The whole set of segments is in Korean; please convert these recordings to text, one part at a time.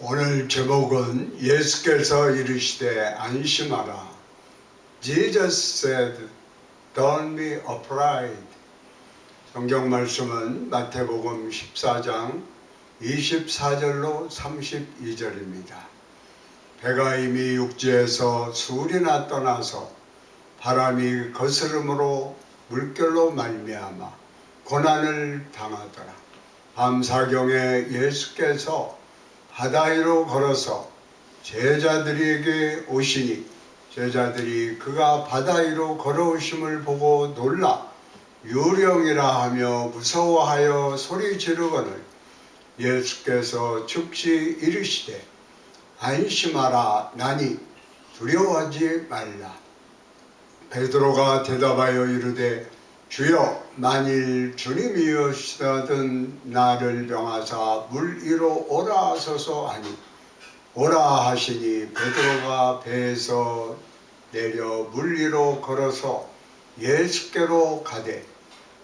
오늘 제목은 예수께서 이르시되 안심하라. Jesus said, Don't be afraid. 성경 말씀은 마태복음 14장 24절로 32절입니다. 배가 이미 육지에서 수리나 떠나서 바람이 거스름으로 물결로 말미암아 고난을 당하더라. 밤사경에 예수께서 바다 위로 걸어서 제자들에게 오시니 제자들이 그가 바다 위로 걸어오심을 보고 놀라 유령이라 하며 무서워하여 소리 지르거늘 예수께서 즉시 이르시되 안심하라. 나니 두려워하지 말라. 베드로가 대답하여 이르되 주여, 만일 주님이시거든 나를 명하사 물 위로 오라 하소서 하니 오라 하시니 베드로가 배에서 내려 물 위로 걸어서 예수께로 가되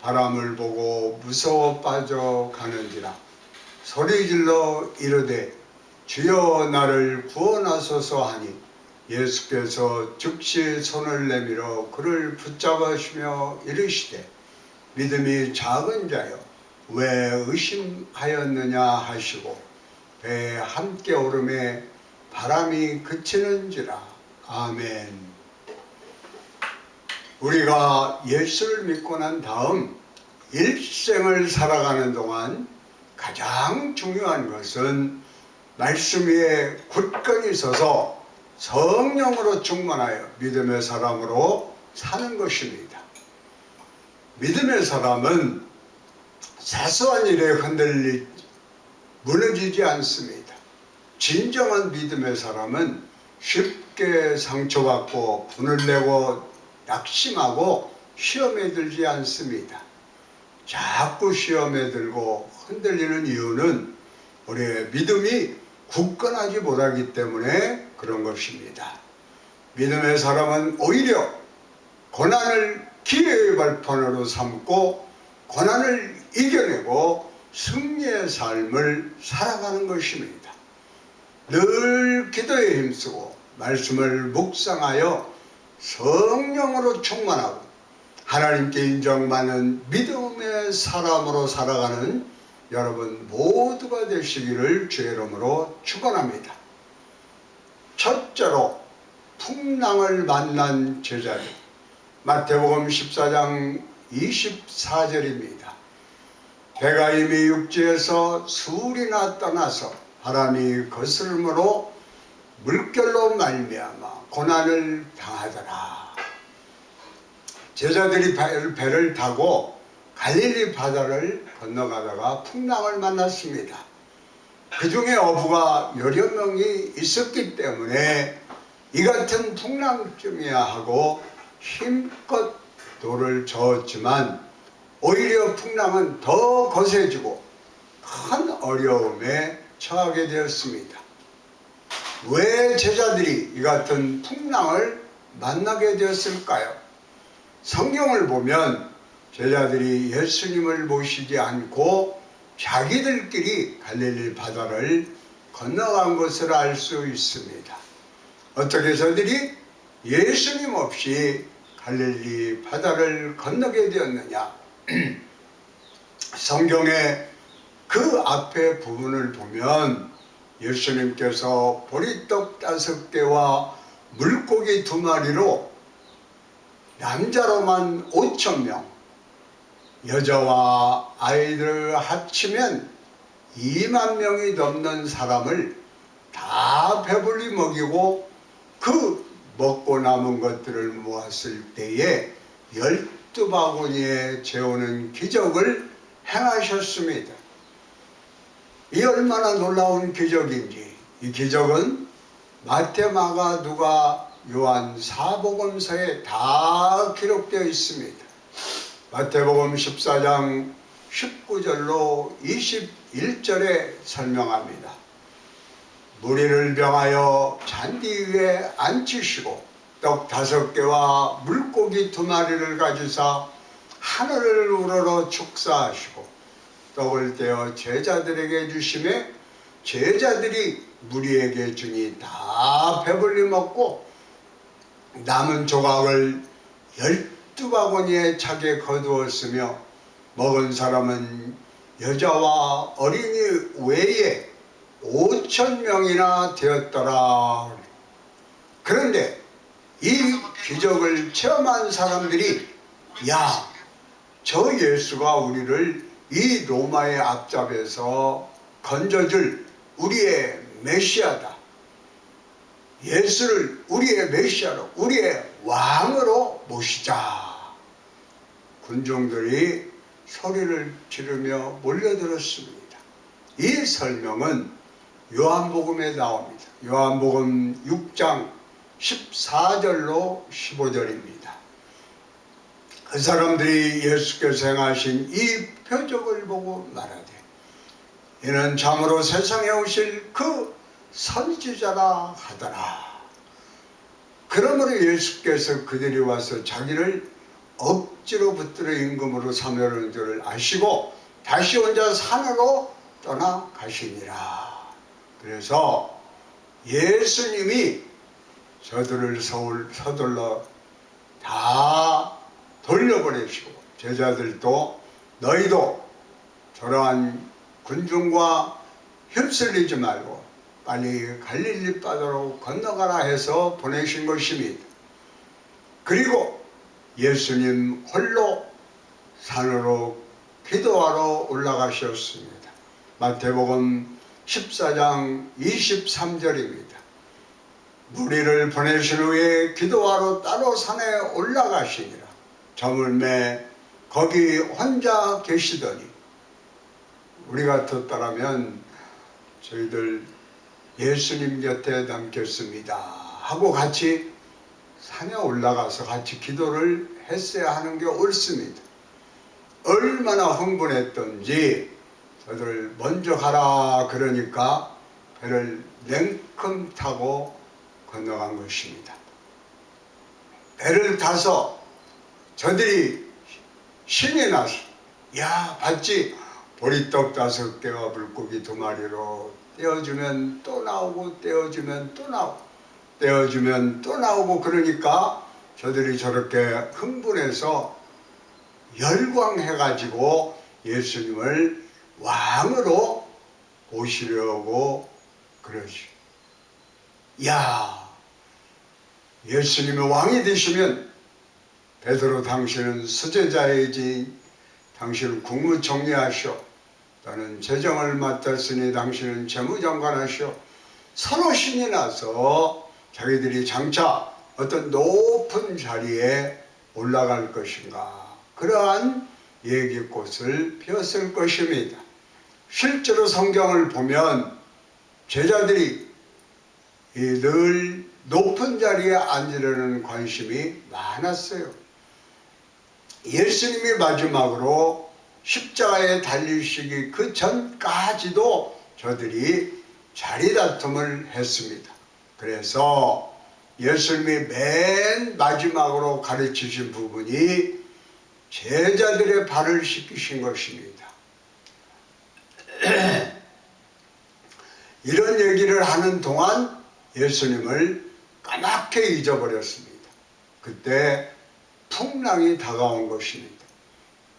바람을 보고 무서워 빠져가는지라 소리질러 이르되 주여, 나를 구원하소서 하니 예수께서 즉시 손을 내밀어 그를 붙잡으시며 이르시되 믿음이 작은 자여 왜 의심하였느냐 하시고 배에 함께 오름에 바람이 그치는지라. 아멘. 우리가 예수를 믿고 난 다음 일생을 살아가는 동안 가장 중요한 것은 말씀 위에 굳건히 서서 성령으로 충만하여 믿음의 사람으로 사는 것입니다. 믿음의 사람은 사소한 일에 무너지지 않습니다. 진정한 믿음의 사람은 쉽게 상처받고 분을 내고 낙심하고 시험에 들지 않습니다. 자꾸 시험에 들고 흔들리는 이유는 우리의 믿음이 굳건하지 못하기 때문에 그런 것입니다. 믿음의 사람은 오히려 고난을 기회의 발판으로 삼고 고난을 이겨내고 승리의 삶을 살아가는 것입니다. 늘 기도에 힘쓰고 말씀을 묵상하여 성령으로 충만하고 하나님께 인정받는 믿음의 사람으로 살아가는 여러분 모두가 되시기를 주의 이름으로 축원합니다. 첫째로 풍랑을 만난 제자들, 마태복음 14장 24절입니다. 배가 이미 육지에서 수리나 떠나서 바람이 거스름으로 물결로 말미암아 고난을 당하더라. 제자들이 배를 타고 갈릴리 바다를 건너가다가 풍랑을 만났습니다. 그 중에 어부가 여러 명이 있었기 때문에 이 같은 풍랑쯤이야 하고 힘껏 돌을 저었지만 오히려 풍랑은 더 거세지고 큰 어려움에 처하게 되었습니다. 왜 제자들이 이 같은 풍랑을 만나게 되었을까요? 성경을 보면 제자들이 예수님을 모시지 않고 자기들끼리 갈릴리 바다를 건너간 것을 알 수 있습니다. 어떻게 저들이 예수님 없이 갈릴리 바다를 건너게 되었느냐? 성경의 그 앞에 부분을 보면 예수님께서 보리떡 5개와 물고기 2마리로 남자로만 5,000명, 여자와 아이들을 합치면 2만 명이 넘는 사람을 다 배불리 먹이고 그 먹고 남은 것들을 모았을 때에 12바구니에 재우는 기적을 행하셨습니다. 이 얼마나 놀라운 기적인지. 이 기적은 마태, 마가, 누가, 요한 4복음서에 다 기록되어 있습니다. 마태복음 14장 19절로 21절에 설명합니다. 무리를 명하여 잔디 위에 앉히시고 떡 5개와 물고기 2마리를 가지사 하늘을 우러러 축사하시고 떡을 떼어 제자들에게 주시매 제자들이 무리에게 주니 다 배불리 먹고 남은 조각을 12바구니에 차게 거두었으며 먹은 사람은 여자와 어린이 외에 5,000명이나 되었더라. 그런데 이 기적을 체험한 사람들이 야, 저 예수가 우리를 이 로마의 앞잡에서 건져줄 우리의 메시아다. 예수를 우리의 메시아로, 우리의 왕으로 모시자. 군중들이 소리를 지르며 몰려들었습니다. 이 설명은 요한복음에 나옵니다. 요한복음 6장 14절로 15절입니다. 그 사람들이 예수께서 행하신 이 표적을 보고 말하되 이는 참으로 세상에 오실 그 선지자라 하더라. 그러므로 예수께서 그들이 와서 자기를 억지로 붙들어 임금으로 삼으려는 줄을 아시고 다시 혼자 산으로 떠나가시니라. 그래서 예수님이 저들을 서둘러 다 돌려보내시고 제자들도 너희도 저러한 군중과 휩쓸리지 말고 빨리 갈릴리 바다로 건너가라 해서 보내신 것입니다. 그리고 예수님 홀로 산으로 기도하러 올라가셨습니다. 마태복음 14장 23절입니다. 무리를 보내신 후에 기도하러 따로 산에 올라가시니라. 저물매 거기 혼자 계시더니 우리 같았더라면 저희들 예수님 곁에 남겼습니다 하고 같이 산에 올라가서 같이 기도를 했어야 하는 게 옳습니다. 얼마나 흥분했던지 저들 먼저 가라 그러니까 배를 냉큼 타고 건너간 것입니다. 배를 타서 저들이 신이 나서 야 봤지 보리떡 5개와 물고기 2마리로 떼어주면 또 나오고 떼어주면 또 나오고 떼어주면 또 나오고 그러니까 저들이 저렇게 흥분해서 열광해가지고 예수님을 왕으로 모시려고 그러지. 야, 예수님이 왕이 되시면 베드로 당신은 수제자이지 당신은 국무총리하시오. 나는 재정을 맡았으니 당신은 재무장관하시오. 서로 신이 나서 자기들이 장차 어떤 높은 자리에 올라갈 것인가 그러한 얘기꽃을 피웠을 것입니다. 실제로 성경을 보면 제자들이 늘 높은 자리에 앉으려는 관심이 많았어요. 예수님이 마지막으로 십자가에 달리시기 그 전까지도 저들이 자리다툼을 했습니다. 그래서 예수님이 맨 마지막으로 가르치신 부분이 제자들의 발을 씻기신 것입니다. 이런 얘기를 하는 동안 예수님을 까맣게 잊어버렸습니다. 그때 풍랑이 다가온 것입니다.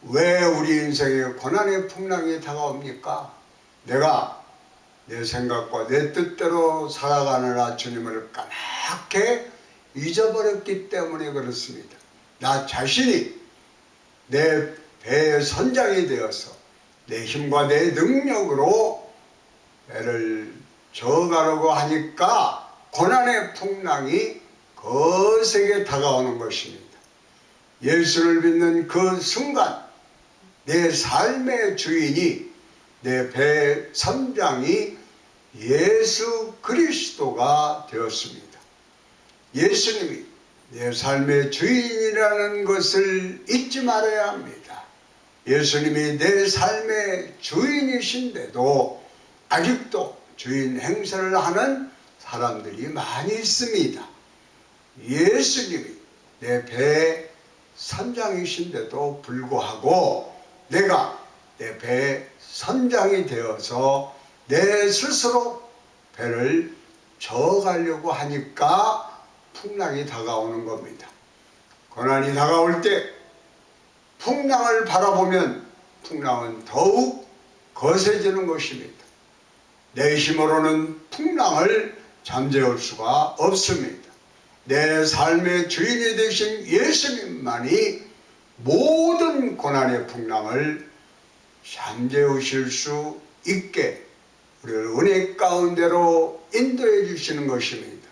왜 우리 인생에 고난의 풍랑이 다가옵니까? 내가 내 생각과 내 뜻대로 살아가느라 주님을 까맣게 잊어버렸기 때문에 그렇습니다. 나 자신이 내 배의 선장이 되어서 내 힘과 내 능력으로 배를 저어가려고 하니까 고난의 풍랑이 거세게 다가오는 것입니다. 예수를 믿는 그 순간 내 삶의 주인이 내 배의 선장이 예수 그리스도가 되었습니다. 예수님이 내 삶의 주인이라는 것을 잊지 말아야 합니다. 예수님이 내 삶의 주인이신데도 아직도 주인 행세를 하는 사람들이 많이 있습니다. 예수님이 내 배의 선장이신데도 불구하고 내가 내 배의 선장이 되어서 내 스스로 배를 저어가려고 하니까 풍랑이 다가오는 겁니다. 고난이 다가올 때 풍랑을 바라보면 풍랑은 더욱 거세지는 것입니다. 내 힘으로는 풍랑을 잠재울 수가 없습니다. 내 삶의 주인이 되신 예수님만이 모든 고난의 풍랑을 잠재우실 수 있게 우리를 은혜 가운데로 인도해 주시는 것입니다.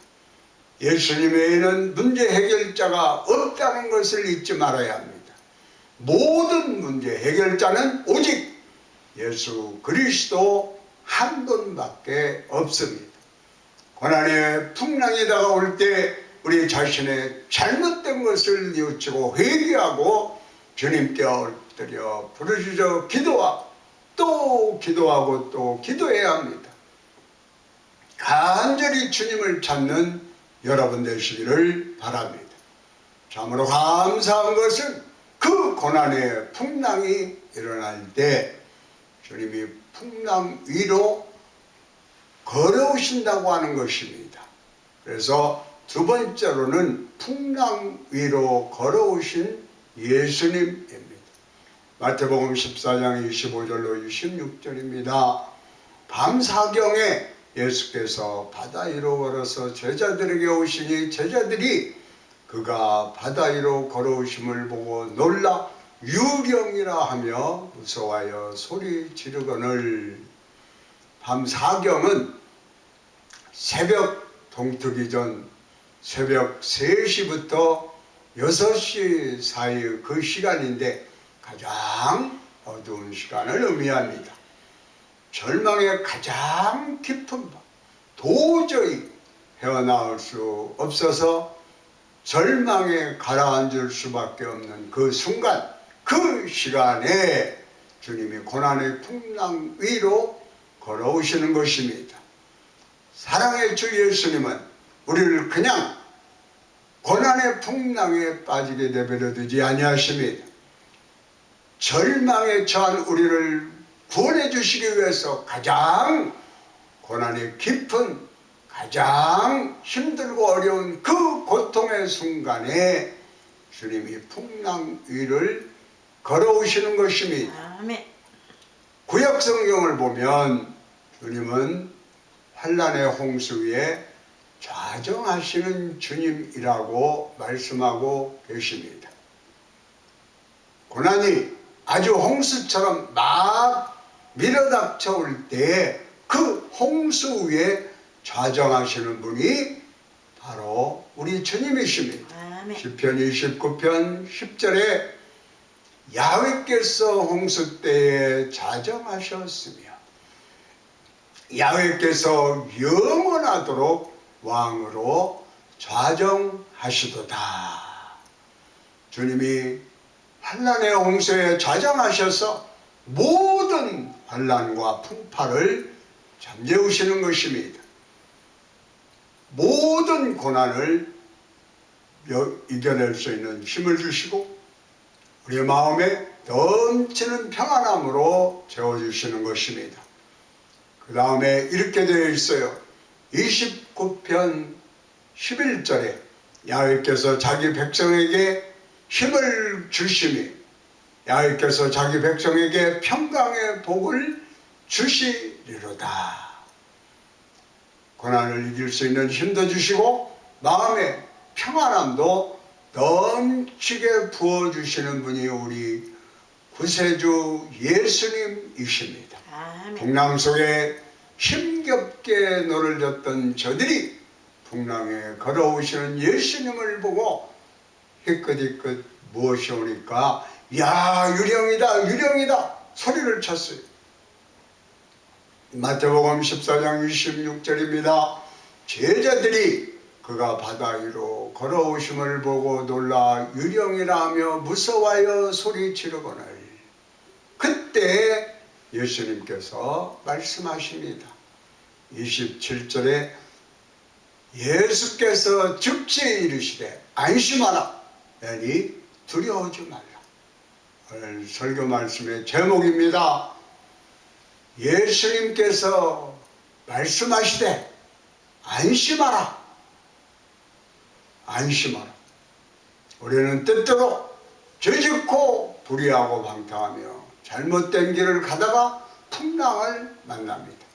예수님 외에는 문제 해결자가 없다는 것을 잊지 말아야 합니다. 모든 문제 해결자는 오직 예수 그리스도 한 분밖에 없습니다. 고난의 풍랑이 다가올 때 우리 자신의 잘못된 것을 뉘우치고 회개하고 주님께 엎드려 부르짖어 기도하고 또 기도하고 또 기도해야 합니다. 간절히 주님을 찾는 여러분 되시기를 바랍니다. 참으로 감사한 것은 그 고난의 풍랑이 일어날 때 주님이 풍랑 위로 걸어오신다고 하는 것입니다. 그래서 두 번째로는 풍랑 위로 걸어오신 예수님입니다. 마태복음 14장 25절로 26절입니다. 밤사경에 예수께서 바다 위로 걸어서 제자들에게 오시니 제자들이 그가 바다 위로 걸어오심을 보고 놀라 유령이라 하며 무서워하여 소리 지르거늘. 밤사경은 새벽 동트기 전 새벽 3시부터 6시 사이의 그 시간인데 가장 어두운 시간을 의미합니다. 절망의 가장 깊은 밤, 도저히 헤어나올 수 없어서 절망에 가라앉을 수밖에 없는 그 순간, 그 시간에 주님이 고난의 풍랑 위로 걸어오시는 것입니다. 사랑의 주 예수님은 우리를 그냥 고난의 풍랑에 빠지게 내버려 두지 아니하십니다. 절망에 처한 우리를 구원해 주시기 위해서 가장 고난이 깊은, 가장 힘들고 어려운 그 고통의 순간에 주님이 풍랑 위를 걸어오시는 것입니다. 아멘. 구약 성경을 보면 주님은 환난의 홍수 위에 좌정하시는 주님이라고 말씀하고 계십니다. 고난이 아주 홍수처럼 막 밀어닥쳐 올 때 그 홍수 위에 좌정하시는 분이 바로 우리 주님이십니다. 아멘. 시편 29편 10절에 야훼께서 홍수 때에 좌정하셨으며 야훼께서 영원하도록 왕으로 좌정하시도다. 주님이 환난의 홍수에 좌정하셔서 모든 환난과 풍파를 잠재우시는 것입니다. 모든 고난을 이겨낼 수 있는 힘을 주시고 우리의 마음에 넘치는 평안함으로 채워주시는 것입니다. 그 다음에 이렇게 되어 있어요. 29편 11절에 야훼께서 자기 백성에게 힘을 주시니 야훼께서 자기 백성에게 평강의 복을 주시리로다. 고난을 이길 수 있는 힘도 주시고 마음의 평안함도 넘치게 부어주시는 분이 우리 구세주 예수님이십니다. 아멘. 풍랑 속에 힘겹게 노를 졌던 저들이 풍랑에 걸어오시는 예수님을 보고 희끗희끗 무엇이 오니까 야 유령이다 유령이다 소리를 쳤어요. 마태복음 14장 26절입니다. 제자들이 그가 바다 위로 걸어오심을 보고 놀라 유령이라 하며 무서워하여 소리치르거늘. 그때 예수님께서 말씀하십니다. 27절에 예수께서 즉시 이르시되 안심하라 너희 두려워하지 말라. 오늘 설교 말씀의 제목입니다. 예수님께서 말씀하시되 안심하라. 안심하라. 우리는 때때로 죄짓고 불의하고 방탕하며 잘못된 길을 가다가 풍랑을 만납니다.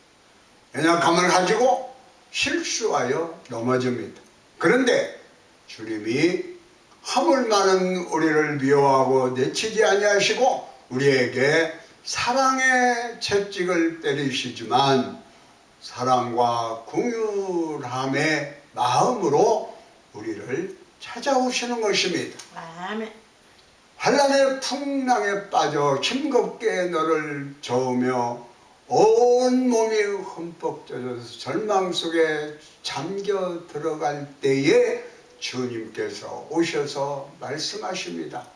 연약함을 가지고 실수하여 넘어집니다. 그런데 주님이 허물 많은 우리를 미워하고 내치지 아니하시고 우리에게 사랑의 채찍을 때리시지만 사랑과 긍휼함의 마음으로 우리를 찾아오시는 것입니다. 아멘. 환난의 풍랑에 빠져 힘겹게 너를 저으며 온 몸이 흠뻑 젖어서 절망 속에 잠겨 들어갈 때에 주님께서 오셔서 말씀하십니다.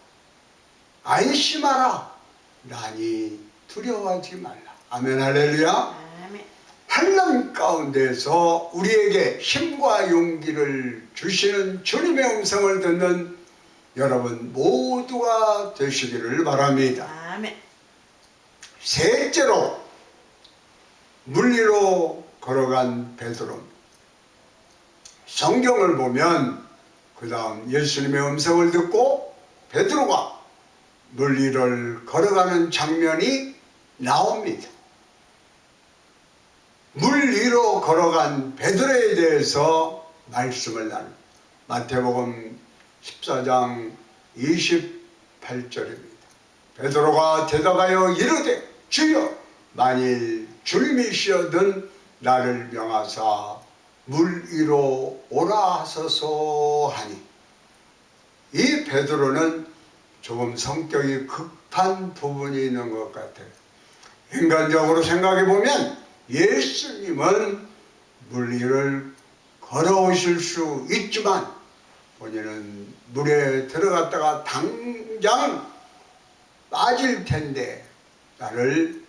안심하라. 나니 두려워하지 말라. 아멘 할렐루야. 아멘. 환난 가운데서 우리에게 힘과 용기를 주시는 주님의 음성을 듣는 여러분 모두가 되시기를 바랍니다. 아멘. 셋째로 물 위로 걸어간 베드로. 성경을 보면 그 다음 예수님의 음성을 듣고 베드로가 물 위를 걸어가는 장면이 나옵니다. 물 위로 걸어간 베드로에 대해서 말씀을 나눕니다. 마태복음 14장 28절입니다. 베드로가 대답하여 이르되 주여 만일 주님이시여든 나를 명하사 물 위로 오라 하소서 하니, 이 베드로는 조금 성격이 급한 부분이 있는 것 같아요. 인간적으로 생각해 보면 예수님은 물 위를 걸어오실 수 있지만 본인은 물에 들어갔다가 당장 빠질 텐데 나를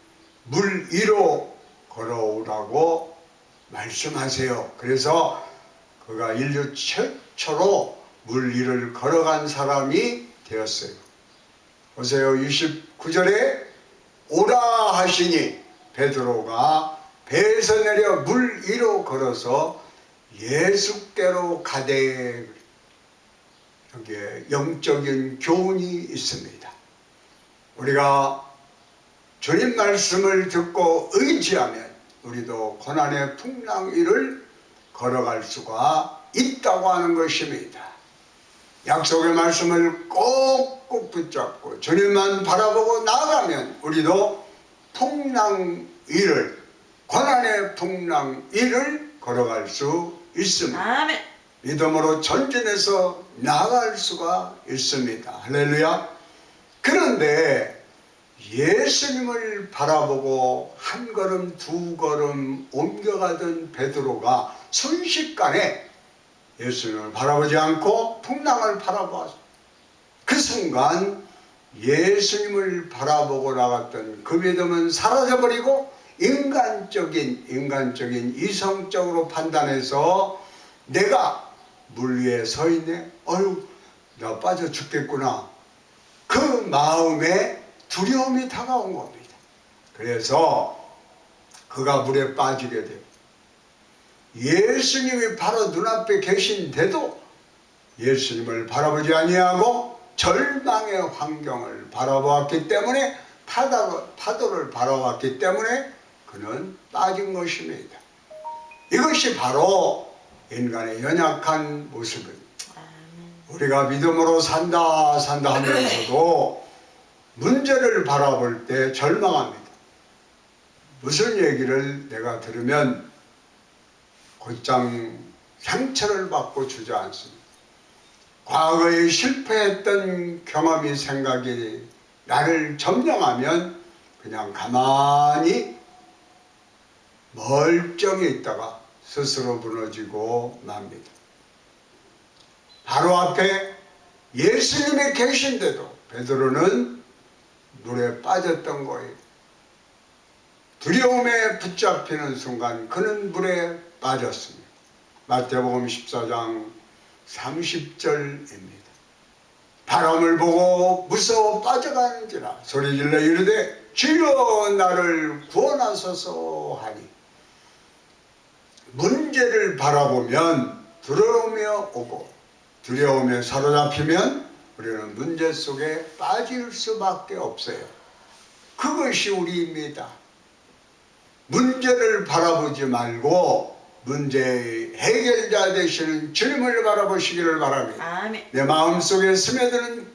물 위로 걸어오라고 말씀하세요. 그래서 그가 인류 최초로 물 위를 걸어간 사람이 되었어요. 보세요. 29절에 오라 하시니 베드로가 배에서 내려 물 위로 걸어서 예수께로 가되, 여기에 영적인 교훈이 있습니다. 우리가 주님 말씀을 듣고 의지하면 우리도 고난의 풍랑 위를 걸어갈 수가 있다고 하는 것입니다. 약속의 말씀을 꼭꼭 붙잡고 주님만 바라보고 나아가면 우리도 풍랑 위를, 고난의 풍랑 위를 걸어갈 수 있습니다. 아멘. 믿음으로 전진해서 나아갈 수가 있습니다. 할렐루야. 그런데 예수님을 바라보고 한 걸음 두 걸음 옮겨가던 베드로가 순식간에 예수님을 바라보지 않고 풍랑을 바라보았습니다. 그 순간 예수님을 바라보고 나갔던 그 믿음은 사라져버리고 인간적인 이성적으로 판단해서 내가 물 위에 서 있네, 어휴 나 빠져 죽겠구나, 그 마음에 두려움이 다가온 겁니다. 그래서 그가 물에 빠지게 돼요. 예수님이 바로 눈앞에 계신데도 예수님을 바라보지 아니하고 절망의 환경을 바라보았기 때문에, 파도를 바라봤기 때문에 그는 빠진 것입니다. 이것이 바로 인간의 연약한 모습입니다. 우리가 믿음으로 산다 하면서도 문제를 바라볼 때 절망합니다. 무슨 얘기를 내가 들으면 곧장 상처를 받고 주저앉습니다. 과거에 실패했던 경험이 생각이 나를 점령하면 그냥 가만히 멀쩡히 있다가 스스로 무너지고 맙니다. 바로 앞에 예수님이 계신데도 베드로는 물에 빠졌던 거예요. 두려움에 붙잡히는 순간 그는 물에 빠졌습니다. 마태복음 14장 30절입니다. 바람을 보고 무서워 빠져가는지라 소리질러 이르되 주여 나를 구원하소서 하니 문제를 바라보면 두려움이 오고 두려움에 사로잡히면 우리는 문제 속에 빠질 수밖에 없어요. 그것이 우리입니다. 문제를 바라보지 말고 문제의 해결자 되시는 주님을 바라보시기를 바랍니다. 아멘. 내 마음속에 스며드는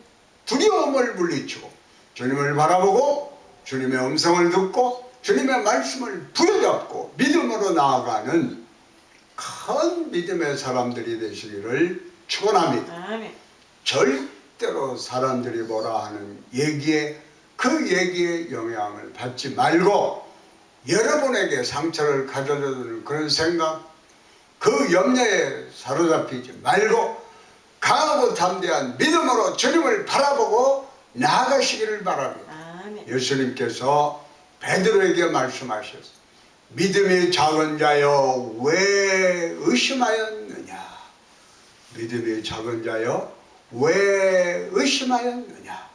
두려움을 물리치고 주님을 바라보고 주님의 음성을 듣고 주님의 말씀을 부여잡고 믿음으로 나아가는 큰 믿음의 사람들이 되시기를 축원합니다. 아멘. 절대로 사람들이 뭐라 하는 얘기에 그 얘기에 영향을 받지 말고 여러분에게 상처를 가져다주는 그런 생각, 그 염려에 사로잡히지 말고 강하고 담대한 믿음으로 주님을 바라보고 나아가시기를 바랍니다. 아멘. 예수님께서 베드로에게 말씀하셨습니다. 믿음이 작은 자여 왜 의심하였느냐? 믿음이 작은 자여 왜 의심하였느냐?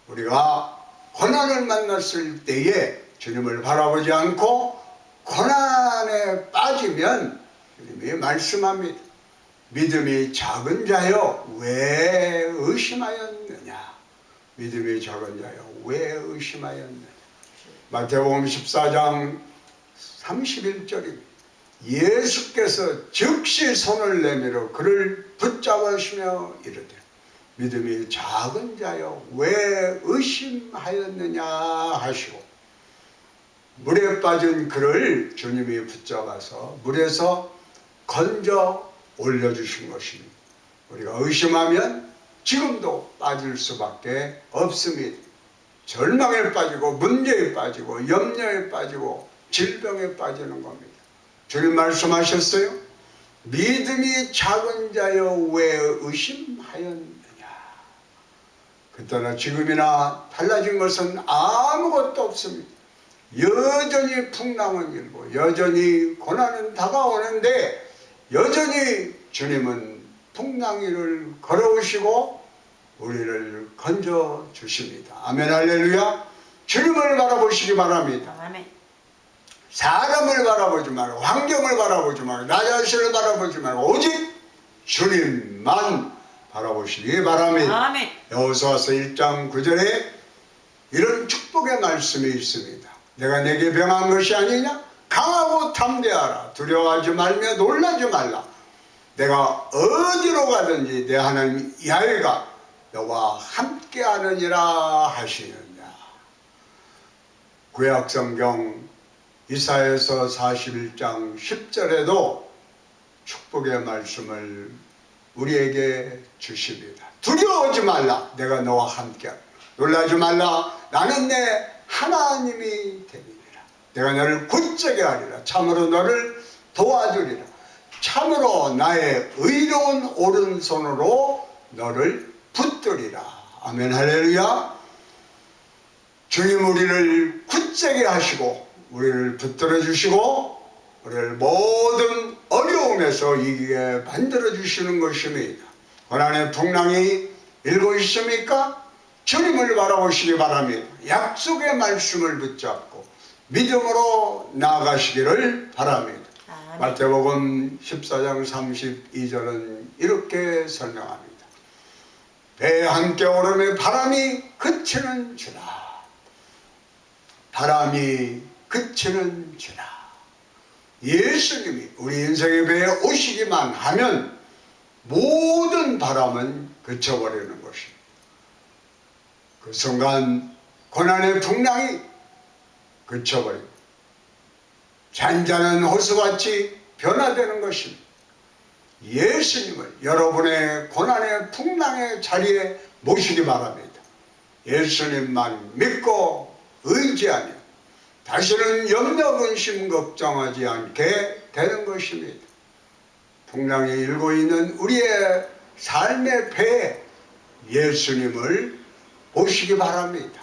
우리가 고난을 만났을 때에 주님을 바라보지 않고 고난에 빠지면 주님이 말씀합니다. 믿음이 작은 자여 왜 의심하였느냐? 믿음이 작은 자여 왜 의심하였느냐? 마태복음 14장 31절입니다. 예수께서 즉시 손을 내밀어 그를 붙잡으시며 이르되 믿음이 작은 자여 왜 의심하였느냐 하시고 물에 빠진 그를 주님이 붙잡아서 물에서 건져 올려주신 것입니다. 우리가 의심하면 지금도 빠질 수밖에 없습니다. 절망에 빠지고 문제에 빠지고 염려에 빠지고 질병에 빠지는 겁니다. 주님 말씀하셨어요. 믿음이 작은 자여 왜 의심하였느냐. 그때나 지금이나 달라진 것은 아무것도 없습니다. 여전히 풍랑은 일고 여전히 고난은 다가오는데 여전히 주님은 풍랑 위를 걸어오시고 우리를 건져 주십니다. 아멘 할렐루야. 주님을 바라보시기 바랍니다. 아멘. 사람을 바라보지 말고 환경을 바라보지 말고 나 자신을 바라보지 말고 오직 주님만 바라보시기 바랍니다. 아멘. 여호수아서 1장 9절에 이런 축복의 말씀이 있습니다. 내가 내게 병한 것이 아니냐? 강하고 담대하라. 두려워하지 말며 놀라지 말라. 내가 어디로 가든지 내 하나님 야훼가 너와 함께하느니라 하시느냐. 구약성경 이사야서 41장 10절에도 축복의 말씀을 우리에게 주십니다. 두려워하지 말라. 내가 너와 함께하리라. 놀라지 말라. 나는 내 하나님이 되리라. 내가 너를 굳세게 하리라. 참으로 너를 도와주리라. 참으로 나의 의로운 오른손으로 너를 붙들리라. 아멘 할렐루야. 주님 우리를 굳세게 하시고 우리를 붙들어 주시고 우리를 모든 어려움에서 이기게 만들어 주시는 것입니다. 고난의 풍랑이 일고 있습니까? 주님을 바라보시기 바랍니다. 약속의 말씀을 붙잡고 믿음으로 나아가시기를 바랍니다. 아멘. 마태복음 14장 32절은 이렇게 설명합니다. 배에 함께 오름에 바람이 그치는 주라. 바람이 그치는 주라. 예수님이 우리 인생의 배에 오시기만 하면 모든 바람은 그쳐버리는 것입니다. 그 순간 고난의 풍랑이 그쳐버리고 잔잔한 호수같이 변화되는 것입니다. 예수님을 여러분의 고난의 풍랑의 자리에 모시기 바랍니다. 예수님만 믿고 의지하며 다시는 염려, 근심, 걱정하지 않게 되는 것입니다. 풍랑이 일고 있는 우리의 삶의 배에 예수님을 모시기 바랍니다.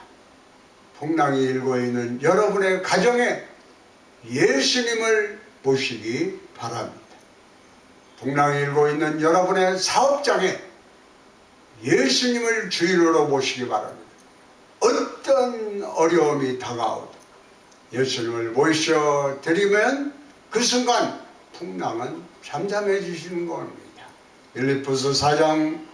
풍랑이 일고 있는 여러분의 가정에 예수님을 모시기 바랍니다. 풍랑이 일고 있는 여러분의 사업장에 예수님을 주인으로 모시기 바랍니다. 어떤 어려움이 다가오도 예수님을 모셔드리면 그 순간 풍랑은 잠잠해지시는 겁니다. 빌립보서 4장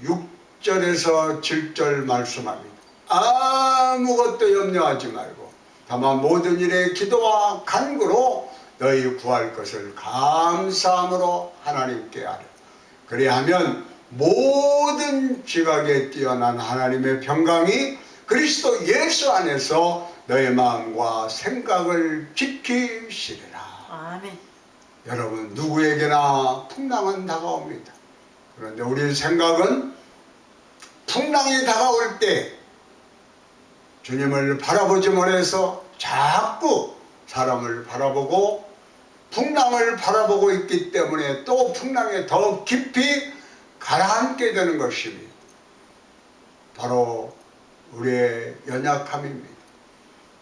6절에서 7절 말씀합니다. 아무것도 염려하지 말고 다만 모든 일에 기도와 간구로 너희 구할 것을 감사함으로 하나님께 하라. 그리하면 모든 지각에 뛰어난 하나님의 평강이 그리스도 예수 안에서 너의 마음과 생각을 지키시리라. 아멘. 여러분, 누구에게나 풍랑은 다가옵니다. 그런데 우리 생각은 풍랑이 다가올 때 주님을 바라보지 못해서 자꾸 사람을 바라보고 풍랑을 바라보고 있기 때문에 또 풍랑에 더 깊이 가라앉게 되는 것입니다. 바로 우리의 연약함입니다.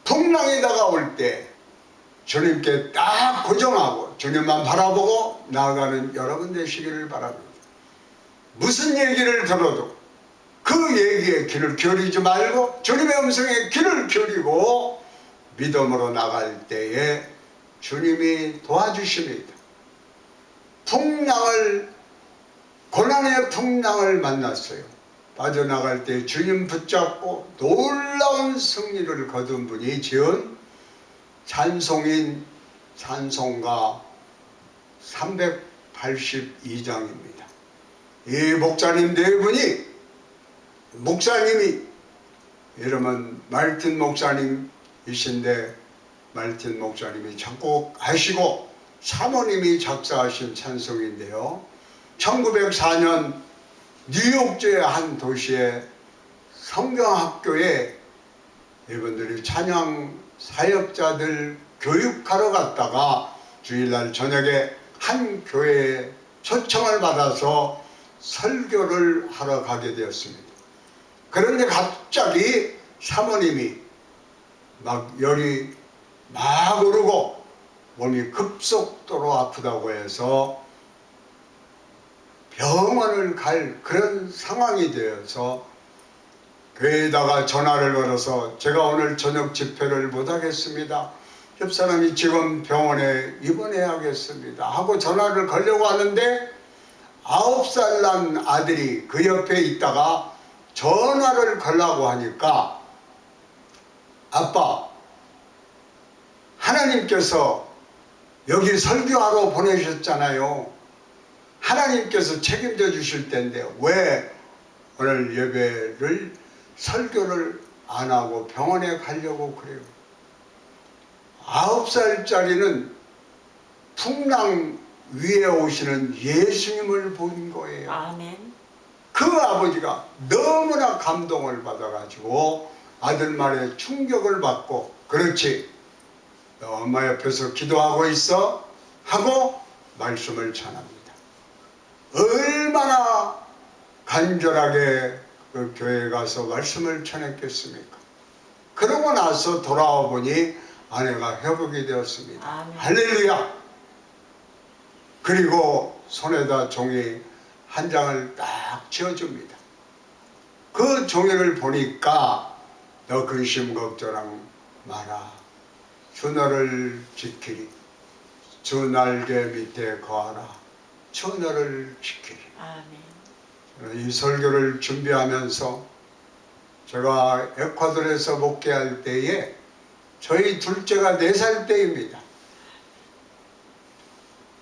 풍랑이 다가올 때 주님께 딱 고정하고 주님만 바라보고 나아가는 여러분 되시기를 바랍니다. 무슨 얘기를 들어도 그 얘기에 귀를 기울이지 말고 주님의 음성에 귀를 기울이고 믿음으로 나갈 때에 주님이 도와주십니다. 고난의 풍랑을 만났어요. 빠져나갈 때 주님 붙잡고 놀라운 승리를 거둔 분이 지은 찬송인 찬송가 382장입니다. 이 목사님 네 분이, 목사님이 이름은 말틴 목사님이신데 말틴 목사님이 작곡하시고 사모님이 작사하신 찬송인데요. 1904년 뉴욕주의 한 도시의 성경학교에 이분들이 찬양 사역자들 교육하러 갔다가 주일날 저녁에 한 교회에 초청을 받아서 설교를 하러 가게 되었습니다. 그런데 갑자기 사모님이 막 열이 막 오르고 몸이 급속도로 아프다고 해서 병원을 갈 그런 상황이 되어서 교회에다가 전화를 걸어서 제가 오늘 저녁 집회를 못하겠습니다. 옆사람이 지금 병원에 입원해야겠습니다 하고 전화를 걸려고 하는데 9살 난 아들이 그 옆에 있다가 전화를 걸라고 하니까 아빠, 하나님께서 여기 설교하러 보내셨잖아요. 하나님께서 책임져 주실 텐데 왜 오늘 예배를 설교를 안 하고 병원에 가려고 그래요. 9살짜리는 풍랑 위에 오시는 예수님을 본 거예요. 아멘. 그 아버지가 너무나 감동을 받아가지고 아들 말에 충격을 받고 그렇지, 너 엄마 옆에서 기도하고 있어 하고 말씀을 전합니다. 얼마나 간절하게 그 교회에 가서 말씀을 전했겠습니까? 그러고 나서 돌아와 보니 아내가 회복이 되었습니다. 아멘. 할렐루야. 그리고 손에다 종이 한 장을 딱 쥐어줍니다. 그 종이를 보니까 너 근심 걱정 마라. 주 너를 지키리. 주 날개 밑에 거하라. 주 너를 지키리. 아멘. 이 설교를 준비하면서 제가 에콰도르에서 목회할 때에 저희 둘째가 4살 때입니다.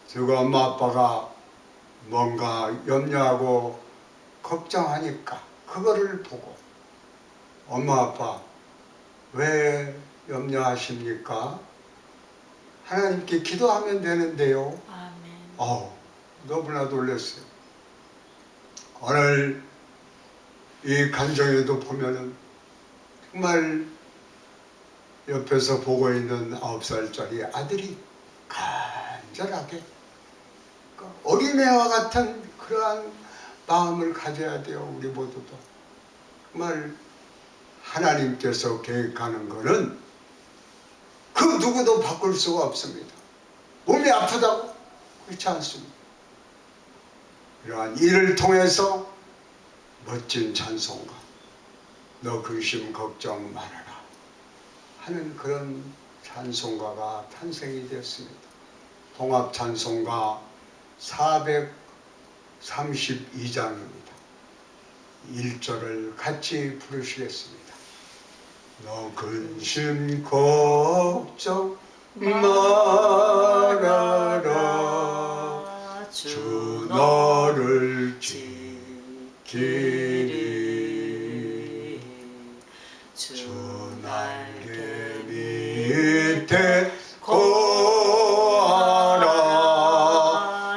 제가 엄마 아빠가 뭔가 염려하고 걱정하니까 그거를 보고 엄마 아빠 왜 염려하십니까? 하나님께 기도하면 되는데요. 아멘. 너무나 놀랐어요. 오늘 이 간정에도 보면은 정말 옆에서 보고 있는 9살짜리 아들이 간절하게 어린애와 같은 그러한 마음을 가져야 돼요. 우리 모두도. 정말 하나님께서 계획하는 것은 그 누구도 바꿀 수가 없습니다. 몸이 아프다고? 그렇지 않습니다. 이러한 일을 통해서 멋진 찬송가, 너 근심 걱정 말아라 하는 그런 찬송가가 탄생이 되었습니다. 통합 찬송가 432장입니다. 1절을 같이 부르시겠습니다. 너 근심 걱정 말아라 주 너를 지키리 주 날개 밑에 거하라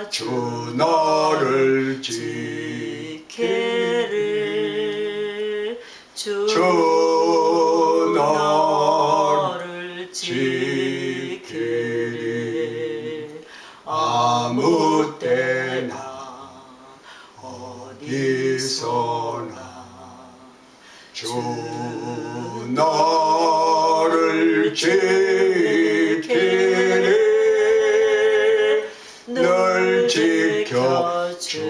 주 너를 지키리 주 너를 지키리 아무 때나 어디서나 주 너를 지키리 늘 지켜주시리